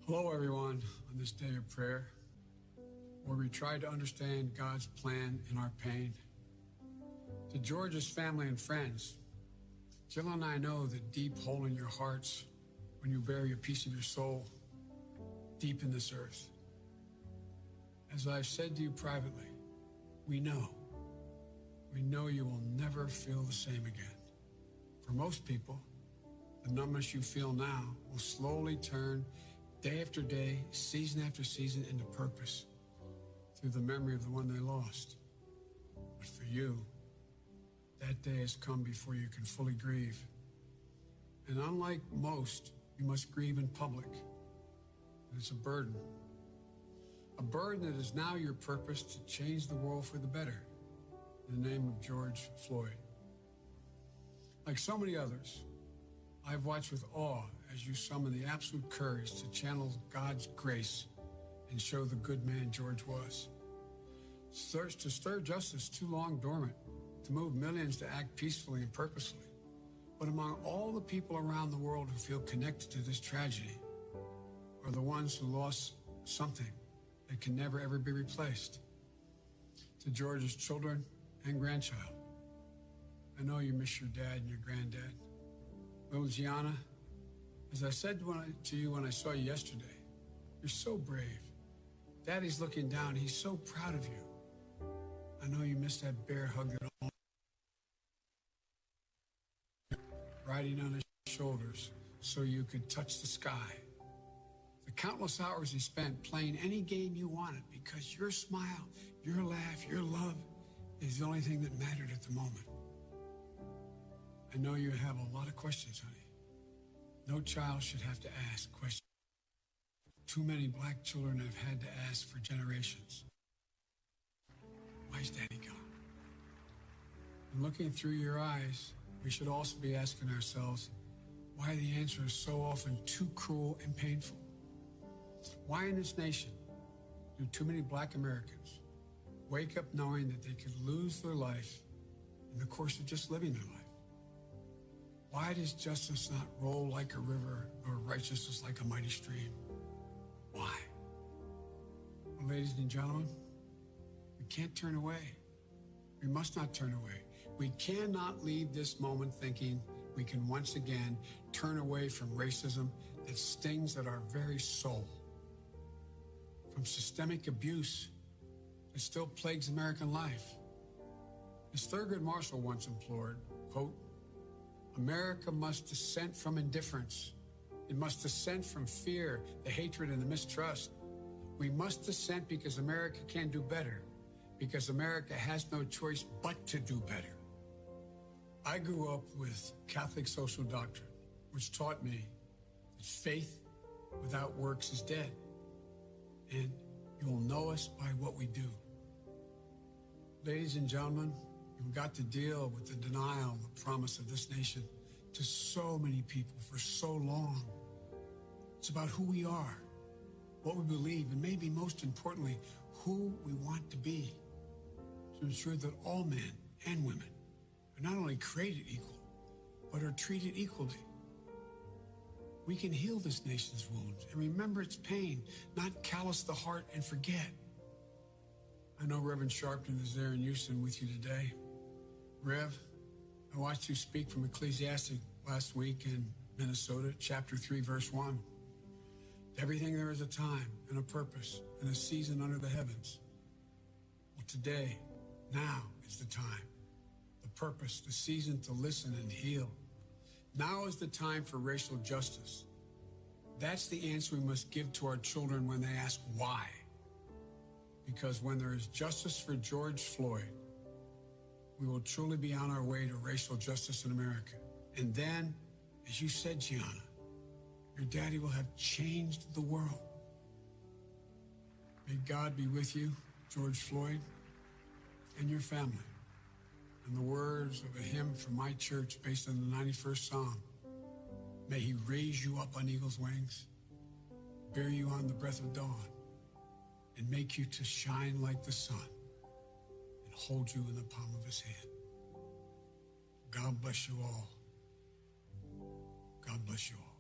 Hello, everyone, on this day of prayer, where we try to understand God's plan in our pain. To George's family and friends, Jill and I know the deep hole in your hearts when you bury a piece of your soul deep in this earth. As I've said to you privately, we know you will never feel the same again. For most people, the numbness you feel now will slowly turn day after day, season after season into purpose through the memory of the one they lost. But for you, that day has come before you can fully grieve. And unlike most, you must grieve in public. And it's a burden that is now your purpose to change the world for the better in the name of George Floyd. Like so many others, I've watched with awe as you summon the absolute courage to channel God's grace and show the good man George was. To stir justice too long dormant, to move millions to act peacefully and purposefully. But among all the people around the world who feel connected to this tragedy are the ones who lost something that can never ever be replaced. To George's children and grandchild, I know you miss your dad and your granddad. Little Gianna, as I said to you when I saw you yesterday, you're so brave. Daddy's looking down. He's so proud of you. I know you miss that bear hug that all riding on his shoulders so you could touch the sky. The countless hours he spent playing any game you wanted because your smile, your laugh, your love is the only thing that mattered at the moment. I know you have a lot of questions, honey. No child should have to ask questions. Too many black children have had to ask for generations. Why's Daddy gone? And looking through your eyes, we should also be asking ourselves why the answer is so often too cruel and painful. Why in this nation do too many black Americans wake up knowing that they could lose their life in the course of just living their life? Why does justice not roll like a river or righteousness like a mighty stream? Why? Well, ladies and gentlemen, we can't turn away. We must not turn away. We cannot leave this moment thinking we can once again turn away from racism that stings at our very soul, from systemic abuse that still plagues American life. As Thurgood Marshall once implored, quote, America must dissent from indifference. It must dissent from fear, the hatred, and the mistrust. We must dissent because America can do better, because America has no choice but to do better. I grew up with Catholic social doctrine, which taught me that faith without works is dead, and you will know us by what we do. Ladies and gentlemen, you've got to deal with the denial of the promise of this nation to so many people for so long. It's about who we are, what we believe, and maybe most importantly, who we want to be, to ensure that all men and women are not only created equal, but are treated equally. We can heal this nation's wounds and remember its pain, not callous the heart and forget. I know Reverend Sharpton is there in Houston with you today. Rev, I watched you speak from Ecclesiastes last week in Minnesota, chapter 3, verse 1. To everything there is a time and a purpose and a season under the heavens. Well, today, now is the time, the purpose, the season to listen and heal. Now is the time for racial justice. That's the answer we must give to our children when they ask why. Because when there is justice for George Floyd, we will truly be on our way to racial justice in America. And then, as you said, Gianna, your daddy will have changed the world. May God be with you, George Floyd, and your family. In the words of a hymn from my church based on the 91st Psalm, may he raise you up on eagle's wings, bear you on the breath of dawn, and make you to shine like the sun, and hold you in the palm of his hand. God bless you all. God bless you all.